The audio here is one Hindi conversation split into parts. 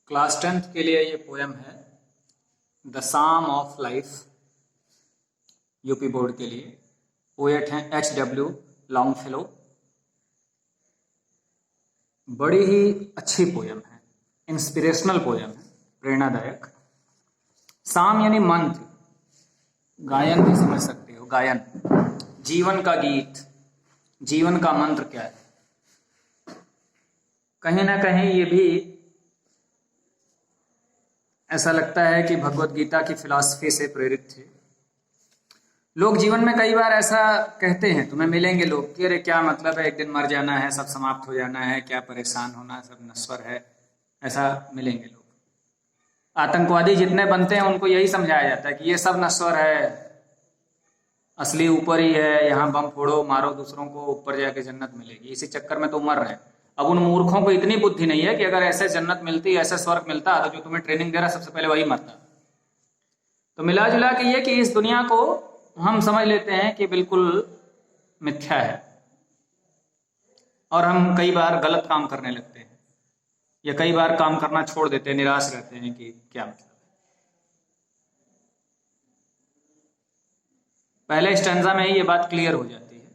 क्लास 10th के लिए ये पोयम है the psalm of life, UP board के लिए। पोएट हैं H.W. लॉन्गफेलो। बड़ी ही अच्छी पोयम है, इंस्पिरेशनल पोयम है, प्रेरणादायक। साम यानी मंत्र, गायन भी समझ सकते हो, गायन, जीवन का गीत, जीवन का मंत्र क्या है। कहीं ना कहीं ये भी ऐसा लगता है कि भगवत गीता की फिलॉसफी से प्रेरित थे। लोग जीवन में कई बार ऐसा कहते हैं, तुम्हें मिलेंगे लोग कि अरे क्या मतलब है, एक दिन मर जाना है, सब समाप्त हो जाना है, क्या परेशान होना, सब नश्वर है, ऐसा मिलेंगे लोग। आतंकवादी जितने बनते हैं उनको यही समझाया जाता है कि ये सब नश्वर है, असली ऊपर ही है, यहाँ बम फोड़ो, मारो दूसरों को, ऊपर जाके जन्नत मिलेगी। इसी चक्कर में तो मर रहे हैं। अब उन मूर्खों को इतनी बुद्धि नहीं है कि अगर ऐसे जन्नत मिलती, ऐसे स्वर्ग मिलता, तो जो तुम्हें ट्रेनिंग दे रहा सबसे पहले वही मरता। तो मिला जुला के ये कि इस दुनिया को हम समझ लेते हैं कि बिल्कुल मिथ्या है, और हम कई बार गलत काम करने लगते हैं, या कई बार काम करना छोड़ देते हैं, निराश रहते हैं कि क्या मतलब है। पहले स्टैंजा में ही ये बात क्लियर हो जाती है।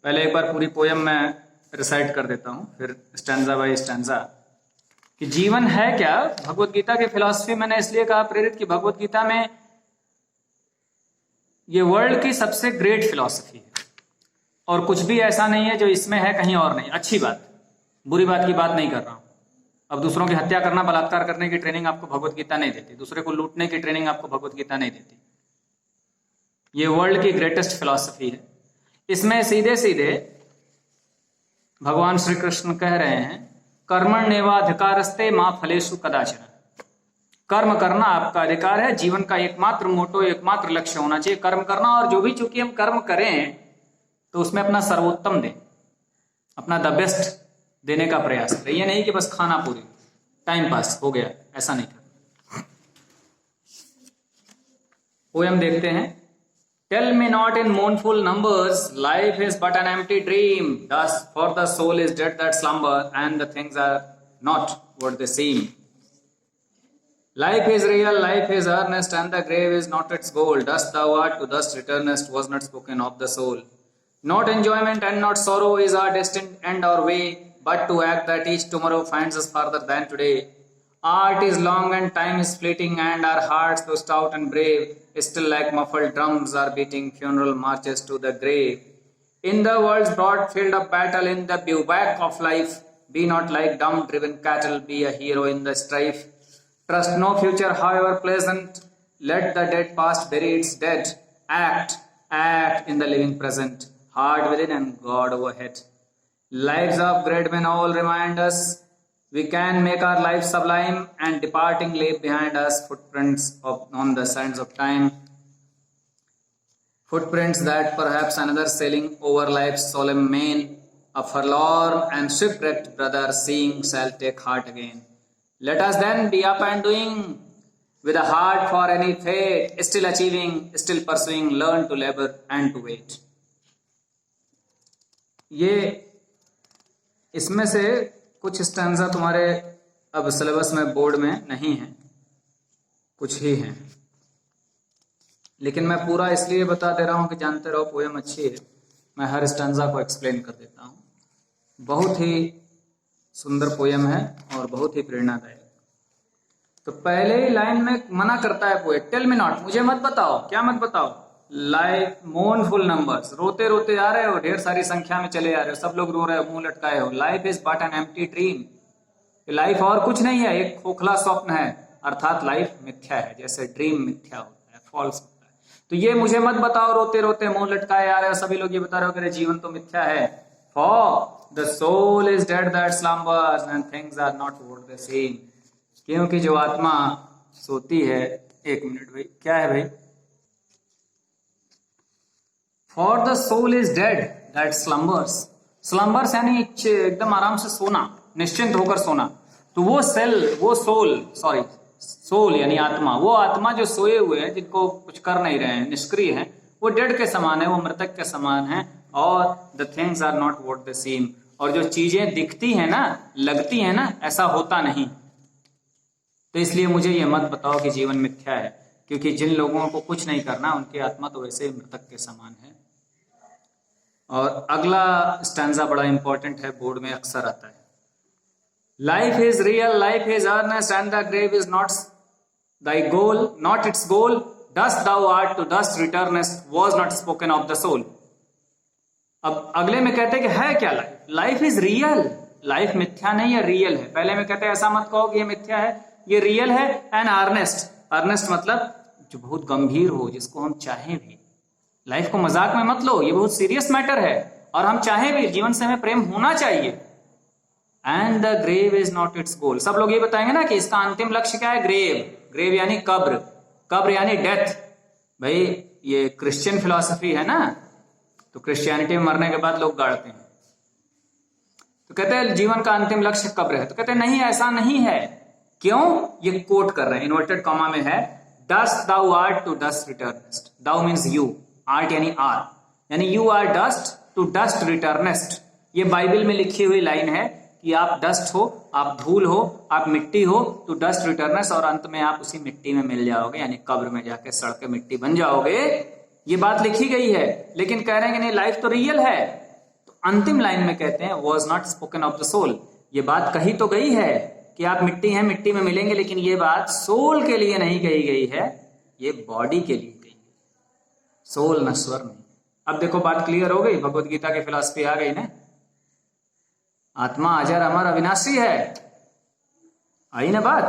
पहले एक बार पूरी पोयम में रिसाइट कर देता हूं, फिर स्टैंजा बाय स्टैंजा कि जीवन है क्या। भगवत गीता की फिलॉसफी मैंने इसलिए कहा प्रेरित कि भगवत गीता में ये वर्ल्ड की सबसे ग्रेट फिलॉसफी है, और कुछ भी ऐसा नहीं है जो इसमें है कहीं और नहीं। अच्छी बात, बुरी बात की बात नहीं कर रहा हूं। अब दूसरों की हत्या करना, बलात्कार करने की ट्रेनिंग आपको भगवत गीता नहीं देती, दूसरे को लूटने की ट्रेनिंग आपको भगवत गीता नहीं देती। ये वर्ल्ड की ग्रेटेस्ट फिलॉसफी है। इसमें सीधे सीधे भगवान श्री कृष्ण कह रहे हैं, कर्मण्येवाधिकारस्ते मां फलेषु कदाचन। कर्म करना आपका अधिकार है, जीवन का एकमात्र मोटो, एकमात्र लक्ष्य होना चाहिए कर्म करना। और जो भी चूंकि हम कर्म करें तो उसमें अपना सर्वोत्तम दें, अपना द बेस्ट देने का प्रयास करें। ये नहीं कि बस खाना पूरी, टाइम पास हो गया, ऐसा नहीं करना। पोयम देखते हैं। Tell me not in mournful numbers, life is but an empty dream. Thus, for the soul is dead that slumber, and the things are not what they seem. Life is real, life is earnest, and the grave is not its goal. Dust thou art, to dust returnest, was not spoken of the soul. Not enjoyment and not sorrow is our destined end or way, but to act that each tomorrow finds us farther than today. Art is long and time is fleeting, and our hearts, though stout and brave, still like muffled drums are beating funeral marches to the grave. In the world's broad field of battle, in the bivouac of life, be not like dumb driven cattle, be a hero in the strife. Trust no future however pleasant, let the dead past bury its dead. Act in the living present, heart within and God overhead. Lives of great men all remind us, we can make our life sublime, and departing leave behind us footprints on the sands of time. Footprints that perhaps another sailing over life's solemn main, a forlorn and shipwrecked brother seeing shall take heart again. Let us then be up and doing, with a heart for any fate, still achieving, still pursuing, learn to labor and to wait. ये इसमें से कुछ स्टैंजा तुम्हारे अब सिलेबस में बोर्ड में नहीं है, कुछ ही हैं, लेकिन मैं पूरा इसलिए बता दे रहा हूं कि जानते रहो पोयम अच्छी है। मैं हर स्टैंजा को एक्सप्लेन कर देता हूं। बहुत ही सुंदर पोयम है और बहुत ही प्रेरणादायक। तो पहले ही लाइन में मना करता है पोएट, टेल मी नॉट, मुझे मत बताओ। क्या मत बताओ? लाइफ मोर्नफुल नंबर्स, रोते रोते जा रहे हो, ढेर सारी संख्या में चले जा रहे हो, सब लोग रो रहे हो, मुंह लटकाए हो। Life is but an empty dream, life और कुछ नहीं है, एक खोखला स्वप्न है, अर्थात लाइफ मिथ्या है, जैसे ड्रीम मिथ्या होता है, फॉल्स होता है। तो ये मुझे मत बताओ, रोते रोते मुंह लटकाए आ रहे हो, सभी लोग ये बता रहे हो कि जीवन तो मिथ्या है। For the soul is dead that slumbers and things are not what they seem. क्योंकि जो आत्मा सोती है, एक मिनट भाई, क्या है भाई? For the soul is dead that slumbers. Slumbers यानी एकदम आराम से सोना, निश्चिंत होकर सोना। तो वो सोल यानी आत्मा, वो आत्मा जो सोए हुए हैं, जिनको कुछ कर नहीं रहे हैं, निष्क्रिय हैं, वो डेड के समान है, वो मृतक के समान है। और the things are not what they seem, और जो चीजें दिखती हैं ना, लगती हैं ना, ऐसा होता नहीं। तो इसलिए मुझे ये मत बताओ कि जीवन मिथ्या है, क्योंकि जिन लोगों को कुछ नहीं करना उनकी आत्मा तो वैसे ही मृतक के समान है। और अगला स्टैंजा बड़ा इंपॉर्टेंट है, बोर्ड में अक्सर आता है। Life is real, life is earnest and the grave is not thy goal, not its goal. Dust thou art, to dust returnest, was not spoken of the soul. अब अगले में कहते हैं कि है क्या life? Life is real, life मिथ्या नहीं है, रियल है। पहले में कहते हैं ऐसा मत कहो कि ये मिथ्या है, ये रियल है। एंड अर्नेस्ट, अर्नेस्ट मतलब जो बहुत गंभीर हो, जिसको हम चाहें भी। लाइफ को मजाक में मत लो, ये बहुत सीरियस मैटर है, और हम चाहें भी, जीवन से हमें प्रेम होना चाहिए। And the grave is not its goal. सब लोग ये बताएंगे ना कि इसका अंतिम लक्ष्य क्या है? ग्रेव, ग्रेव यानी कब्र, कब्र यानी डेथ। भाई ये क्रिश्चियन फिलॉसफी है ना, तो क्रिश्चियनिटी में मरने के बाद लोग गाड़ते हैं, तो कहते हैं जीवन का अंतिम लक्ष्य कब्र है। तो कहते हैं नहीं, ऐसा नहीं है। क्यों? ये कोट कर रहे हैं, इन्वर्टेड कॉमा में है, dust thou art to dust returnest. Thou means you, art यानी आर, यानी you are dust to dust returnest. ये बाइबल में लिखी हुई लाइन है कि आप डस्ट हो, आप धूल हो, आप मिट्टी हो, तो डस्ट रिटर्नस, और अंत में आप उसी मिट्टी में मिल जाओगे, यानी कब्र में जाके सड़ के मिट्टी बन जाओगे। ये बात लिखी गई है, लेकिन कह रहे हैं कि नहीं, लाइफ तो रियल है। तो अंतिम लाइन में कहते हैं was not spoken of the soul. ये बात कही तो गई है कि आप मिट्टी हैं, मिट्टी में मिलेंगे, लेकिन ये बात सोल के लिए नहीं कही गई है, ये बॉडी के लिए कही गई। सोल नश्वर नहीं। अब देखो बात क्लियर हो गई, भगवत गीता की फिलॉसफी आ गई ना। आत्मा अजर अमर अविनाशी है, आई ना बात।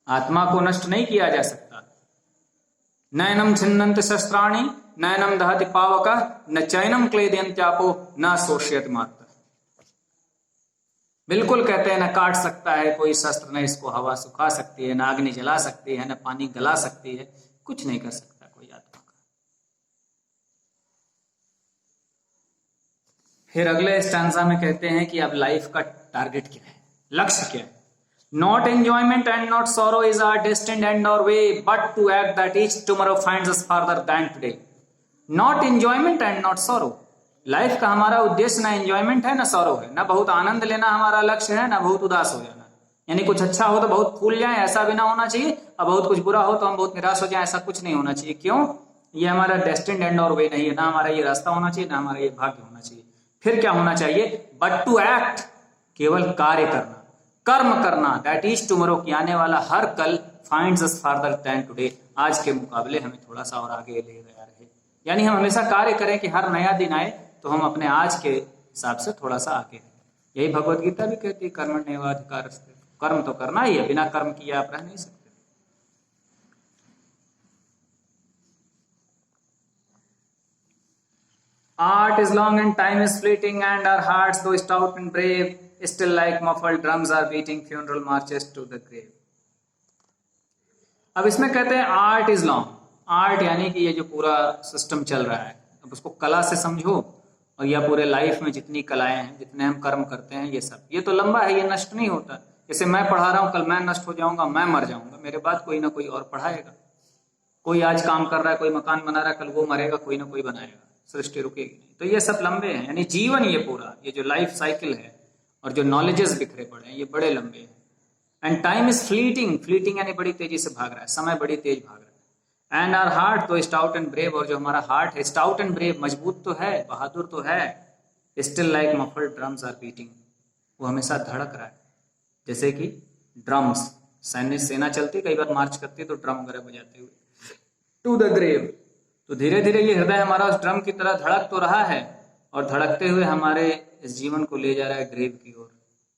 आत्मा को नष्ट नहीं किया जा सकता। नयनम छिन्नन्ति शस्त्राणि, नयनम दहति पावकः, न चैनम क्लेदयन्त्यापो, न शोष्यति मात्र। बिल्कुल कहते हैं, न काट सकता है कोई शस्त्र, न इसको हवा सुखा सकती है, न अग्नि जला सकती है, न पानी गला सकती है, कुछ नहीं कर सकता कोई आत्मा का। फिर अगले स्टैंजा में कहते हैं कि अब लाइफ का टारगेट क्या है, लक्ष्य क्या है। Not enjoyment and not sorrow is our destined end or way, but to act that each tomorrow finds us farther than today. Not enjoyment and not sorrow. Life का हमारा उद्देश्य ना एंजॉयमेंट है ना सॉरो है, ना बहुत आनंद लेना हमारा लक्ष्य है, ना बहुत उदास हो जाना। यानी कुछ अच्छा हो तो बहुत फूल जाए, ऐसा भी ना होना चाहिए, और बहुत कुछ बुरा हो तो हम बहुत निराश हो जाए, ऐसा कुछ नहीं होना चाहिए। क्यों? ये हमारा डेस्टिन्ड एंड और वे नहीं है, ना हमारा ये रास्ता होना चाहिए, ना हमारा ये भाग्य होना चाहिए। फिर क्या होना चाहिए? बट टू एक्ट, केवल कार्य करना, कर्म करना, दैट इज टुमारो, कि आने वाला हर कल फाइंड्स अस फार्दर देन टुडे, आज के मुकाबले हमें थोड़ा सा और आगे ले गया रहे। यानी हम हमेशा कार्य करें कि हर नया दिन आए तो हम अपने आज के हिसाब से थोड़ा सा आगे रहें। यही भगवत गीता भी कहती है, कर्मण्येवाधिकारस्ते। कर्म तो करना ही है, बिना कर्म किए आप रह नहीं सकते। Art is long and time is fleeting, and our hearts, though stout and brave, still like muffled drums are beating funeral marches to the grave. अब इसमें कहते हैं आर्ट इज लॉन्ग। आर्ट यानी कि ये जो पूरा सिस्टम चल रहा है, अब उसको कला से समझो, और या पूरे लाइफ में जितनी कलाएं हैं, जितने हम कर्म करते हैं, ये सब, ये तो लंबा है, ये नष्ट नहीं होता। जैसे मैं पढ़ा रहा हूँ, कल मैं नष्ट हो जाऊंगा, मैं मर जाऊंगा, मेरे बाद कोई ना कोई और पढ़ाएगा। कोई आज काम कर रहा है, कोई मकान बना रहा है, कल वो मरेगा, कोई ना कोई बनाएगा, सृष्टि रुकेगी नहीं। तो ये सब लंबे हैं, यानी जीवन ये पूरा, ये जो लाइफ साइकिल है और जो नॉलेजेस बिखरे पड़े हैं, ये बड़े लंबे हैं। And time is fleeting, fleeting यानी बड़ी तेजी से भाग रहा है, समय बड़ी तेज भाग रहा है। एंड आवर हार्ट तो स्टाउट एंड ब्रेव, और जो हमारा हार्ट है स्टाउट एंड ब्रेव, मजबूत तो है, बहादुर तो है, still like muffled drums are beating, वो हमेशा धड़क रहा है, जैसे कि ड्रम्स, सैन्य सेना चलती, कई बार मार्च करती तो ड्रम वगैरह बजाते हुए, टू द ग्रेव। तो धीरे धीरे ये हृदय हमारा उस ड्रम की तरह धड़क तो रहा है, और धड़कते हुए हमारे इस जीवन को ले जा रहा है ग्रेव की ओर,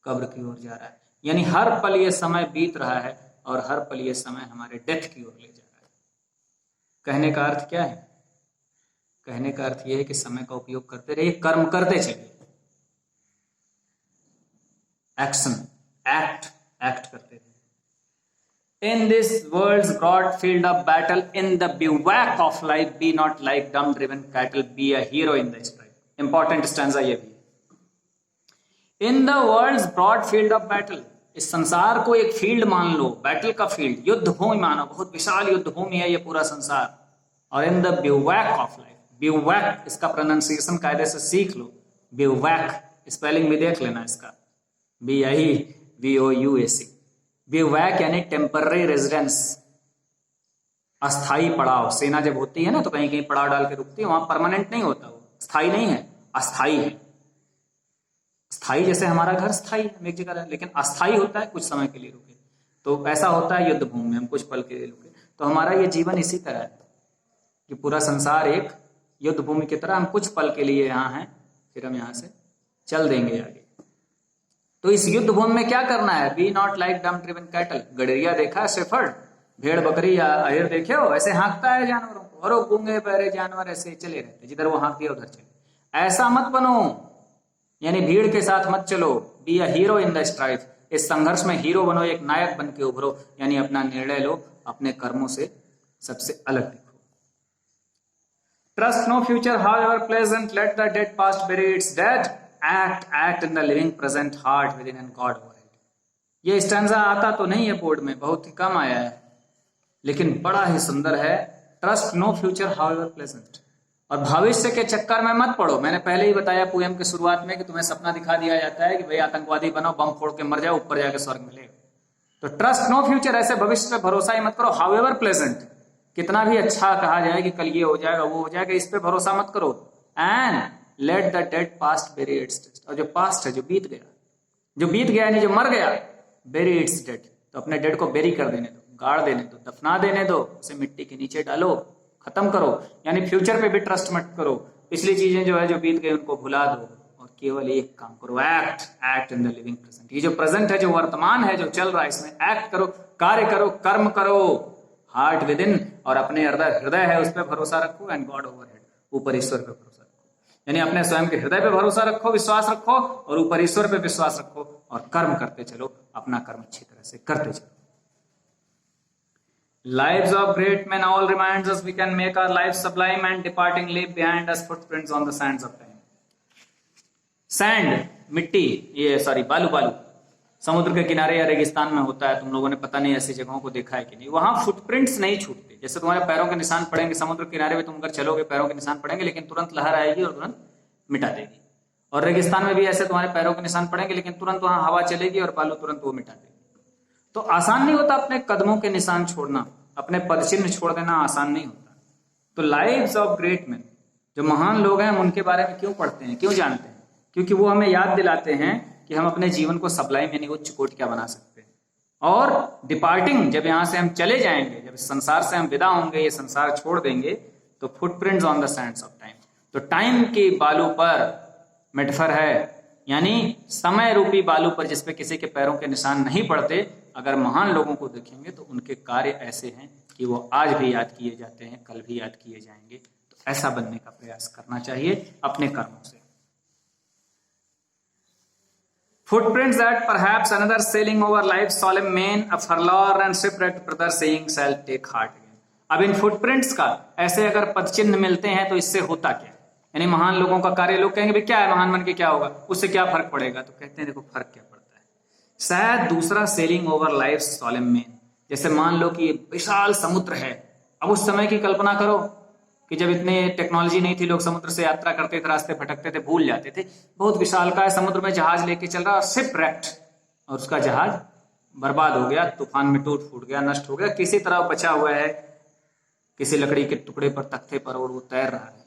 कब्र की ओर जा रहा है। यानी हर पल ये समय बीत रहा है, और हर पल ये समय हमारे डेथ की ओर ले जा रहा है। कहने का अर्थ क्या है? कहने का अर्थ यह है कि समय का उपयोग करते रहिए, कर्म करते चलिए, एक्शन, एक्ट करते रहिए। In this world's broad field of battle, in the bivouac of life, be not like dumb-driven cattle, be a hero in the strife. Important stanza ये भी है। In the world's broad field of battle, इस संसार को एक फील्ड मान लो, बैटल का फील्ड, युद्ध भूमि मानो, बहुत विशाल युद्ध भूमि है ये पूरा संसार। और in the bivouac of life, bivouac, इसका प्रोनाउंसिएशन कायदे से सीख लो, bivouac, स्पेलिंग भी देख लेना इसका, BIVOUAC। बिवैक यानी टेम्पररी रेजिडेंस, अस्थाई पड़ाव। सेना जब होती है ना तो कहीं कहीं पड़ाव डाल के रुकती है, वहां परमानेंट नहीं होता, वो स्थाई नहीं है, अस्थाई है। स्थाई जैसे हमारा घर स्थाई है, हम एक जगह रहे, लेकिन अस्थाई होता है कुछ समय के लिए रुके। तो ऐसा होता है युद्ध भूमि में, हम कुछ पल के लिए रुके। तो हमारा ये जीवन इसी तरह है कि पूरा संसार एक युद्ध भूमि की तरह, हम कुछ पल के लिए यहाँ हैं, फिर हम यहाँ से चल देंगे आगे। तो इस युद्ध भूमि में क्या करना है? Be not like dumb driven cattle. गडरिया देखा, शेफर्ड, भेड़ बकरी या अहिर देखे हो, ऐसे हाँकता है जानवरों को, और वो गूंगे बहरे जानवर ऐसे चले रहते, जिधर वो हाँक दिया उधर चले। ऐसा मत बनो, यानी भीड़ के साथ मत चलो। Be a hero in the strife. इस संघर्ष में हीरो बनो, एक नायक बन के उभरो, यानी अपना निर्णय लो, अपने कर्मों से सबसे अलग दिखो। Trust no future, however pleasant. Let the dead past bury its dead. Act in the living present, heart within and God overhead. ये स्टैंजा आता तो नहीं है बोर्ड में, बहुत ही कम आया है, लेकिन बड़ा ही सुंदर है। Trust no future, however pleasant. और भविष्य के चक्कर में मत पड़ो। मैंने पहले ही बताया पोएम की शुरुआत में कि तुम्हें सपना दिखा दिया जाता है कि भाई आतंकवादी बनो, बम फोड़ के मर जाओ, ऊपर जाके स्वर्ग मिलेगा। तो ट्रस्ट नो फ्यूचर, ऐसे भविष्य पे भरोसा ही मत करो। हाउएवर प्लेजेंट, कितना भी अच्छा कहा जाए कि कल ये हो जाएगा वो हो जाएगा, इस पे भरोसा मत करो। And let the dead past bury its dead. और जो पास्ट है, जो बीत गया यानी जो मर गया, बेरी इट्स डेड, तो अपने डेड को बेरी कर देने दो, गाड़ देने दो, दफना देने दो, उसे मिट्टी के नीचे डालो, खत्म करो। यानी फ्यूचर पे भी ट्रस्ट मत करो। पिछली चीजें जो है, जो बीत गई, उनको भुला दो और केवल एक काम करो, act in the living present. ये जो प्रेजेंट है, जो वर्तमान है, जो चल रहा है, इसमें एक्ट करो, कार्य करो, कर्म करो। हार्ट विद इन, और अपने हृदय है उस पर भरोसा रखो। एंड गॉड ओवरहेड, ऊपर ईश्वर पे भरोसा रखो। यानी अपने स्वयं के हृदय पे भरोसा रखो, विश्वास रखो, और ऊपर ईश्वर पे विश्वास रखो, और कर्म करते चलो, अपना कर्म अच्छी तरह से करते चलो। Lives of great men all reminds us we can make our lives sublime and departing leave behind us footprints on the sands of time. Sand, मिट्टी, ये सॉरी बालू समुद्र के किनारे या रेगिस्तान में होता है। तुम लोगों ने पता नहीं ऐसी जगहों को देखा है कि नहीं, वहां फुटप्रिंट्स नहीं छूटते। जैसे तुम्हारे पैरों के निशान पड़ेंगे समुद्र किनारे में, तुम अगर चलोगे पैरों के निशान पड़ेंगे, लेकिन तुरंत लहर आएगी और तुरंत मिटा देगी। और रेगिस्तान में भी ऐसे तुम्हारे पैरों के निशान पड़ेंगे, लेकिन तुरंत वहां हवा चलेगी और बालू तुरंत वो मिटा देगी। तो आसान नहीं होता अपने कदमों के निशान छोड़ना, अपने पदचिन्ह छोड़ देना आसान नहीं होता। तो लाइव्स ऑफ ग्रेट मैन, जो महान लोग हैं, हम उनके बारे में क्यों पढ़ते हैं, क्यों जानते हैं? क्योंकि वो हमें याद दिलाते हैं कि हम अपने जीवन को सबलाइम यानी उच्च कोटि क्या बना सकते हैं। और डिपार्टिंग, जब यहाँ से हम चले जाएंगे, जब इस संसार से हम विदा होंगे, ये संसार छोड़ देंगे, तो footprints on the Sands of time. तो टाइम की बालू पर मेटाफर है, यानी समय रूपी बालू पर जिसपे किसी के पैरों के निशान नहीं पड़ते। अगर महान लोगों को देखेंगे तो उनके कार्य ऐसे हैं कि वो आज भी याद किए जाते हैं, कल भी याद किए जाएंगे। तो ऐसा बनने का प्रयास करना चाहिए अपने कर्मों से। Footprints that perhaps another sailing over life's solemn main, a forlorn and shipwrecked brother saying shall take heart again. अब इन फुटप्रिंट्स का ऐसे अगर पदचिन्ह मिलते हैं तो इससे होता क्या? यानी महान लोगों का कार्य, लोग कहेंगे क्या है महान बन के क्या होगा, उससे क्या फर्क पड़ेगा? तो कहते हैं देखो फर्क क्या पड़ता है। शायद दूसरा sailing over life's solemn main, जैसे मान लो कि विशाल समुद्र है। अब उस समय की कल्पना करो कि जब इतने टेक्नोलॉजी नहीं थी, लोग समुद्र से यात्रा करते थे, रास्ते भटकते थे, भूल जाते थे। बहुत विशालकाय समुद्र में जहाज लेके चल रहा, शिप रैक्ट, और उसका जहाज बर्बाद हो गया, तूफान में टूट फूट गया, नष्ट हो गया, किसी तरह बचा हुआ है किसी लकड़ी के टुकड़े पर, तख्ते पर, और वो तैर रहा है।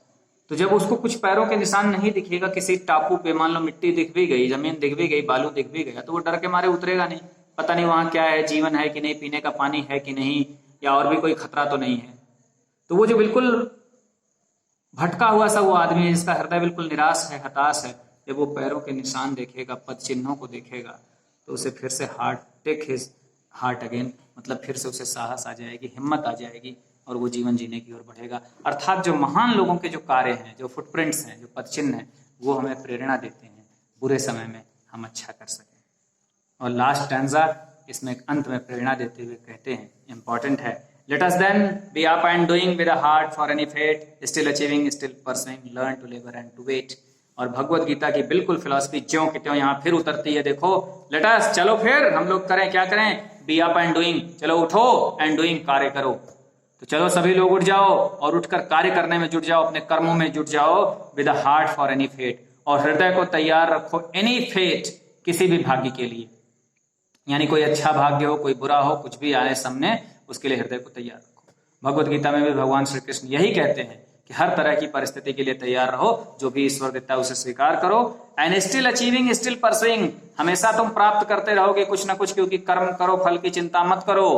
तो जब उसको कुछ पैरों के निशान नहीं दिखेगा किसी टापू पे, मान लो मिट्टी दिख भी गई, जमीन दिख भी गई, बालू दिख भी गया, तो वो डर के मारे उतरेगा नहीं। पता नहीं वहां क्या है, जीवन है कि नहीं, पीने का पानी है कि नहीं, या और भी कोई खतरा तो नहीं है। तो वो जो बिल्कुल भटका हुआ सा वो आदमी है, जिसका हृदय बिल्कुल निराश है, हताश है, जब वो पैरों के निशान देखेगा, पद चिन्हों को देखेगा, तो उसे फिर से टेक हिज हार्ट अगेन, मतलब फिर से उसे साहस आ जाएगी, हिम्मत आ जाएगी, और वो जीवन जीने की ओर बढ़ेगा। अर्थात जो महान लोगों के जो कार्य हैं, जो फुटप्रिंट्स हैं, जो पदचिन्ह हैं, वो हमें प्रेरणा देते हैं बुरे समय में हम अच्छा कर सकें। और लास्ट स्टैंजा इसमें अंत में प्रेरणा देते हुए कहते हैं, इंपॉर्टेंट है, Let us then be up and doing with a heart for any fate, still achieving, still pursuing, learn to labor and to wait. और भगवत गीता की बिल्कुल फिलॉसफी ज्यों की त्यों यहाँ फिर उतरती है। देखो, let us, चलो फिर हम लोग करें, क्या करें? Be up and doing, चलो उठो, and doing, कार्य करो। तो चलो सभी लोग उठ जाओ और उठकर कार्य करने में जुट जाओ, अपने कर्मों में जुट जाओ, with a heart for any fate, और हृदय को तैयार रखो एनी फेट, किसी भी भाग्य के लिए, यानी कोई अच्छा भाग्य हो, कोई बुरा हो, कुछ भी आए सामने, उसके लिए हृदय को तैयार रखो। भगवद गीता में भी भगवान श्री कृष्ण यही कहते हैं कि हर तरह की परिस्थिति के लिए तैयार रहो, जो भी ईश्वर देता है उसे स्वीकार करो। And still achieving, still pursuing, हमेशा तुम प्राप्त करते रहोगे कुछ ना कुछ, क्योंकि कर्म करो, फल की चिंता मत करो।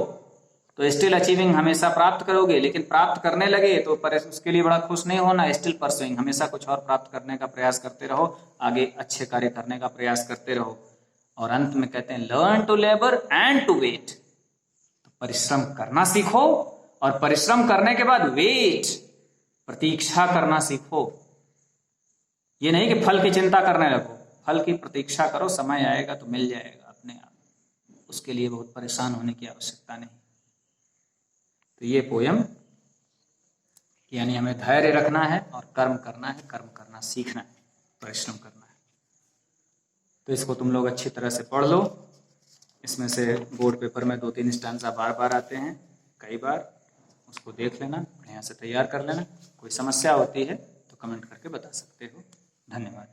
तो स्टिल अचीविंग, हमेशा प्राप्त करोगे, लेकिन प्राप्त करने लगे तो उसके लिए बड़ा खुश नहीं होना। स्टिल परसुइंग, हमेशा कुछ और प्राप्त करने का प्रयास करते रहो, आगे अच्छे कार्य करने का प्रयास करते रहो। और अंत में कहते हैं learn to labour and to wait, तो परिश्रम करना सीखो, और परिश्रम करने के बाद वेट, प्रतीक्षा करना सीखो। ये नहीं कि फल की चिंता करने लगो, फल की प्रतीक्षा करो, समय आएगा तो मिल जाएगा अपने आप, उसके लिए बहुत परेशान होने की आवश्यकता नहीं। तो ये पोयम, यानी हमें धैर्य रखना है और कर्म करना है, कर्म करना सीखना है, परिश्रम करना है। तो इसको तुम लोग अच्छी तरह से पढ़ लो। इसमें से बोर्ड पेपर में 2-3 स्टैंजा बार बार आते हैं, कई बार, उसको देख लेना, बढ़िया से तैयार कर लेना। कोई समस्या होती है तो कमेंट करके बता सकते हो। धन्यवाद।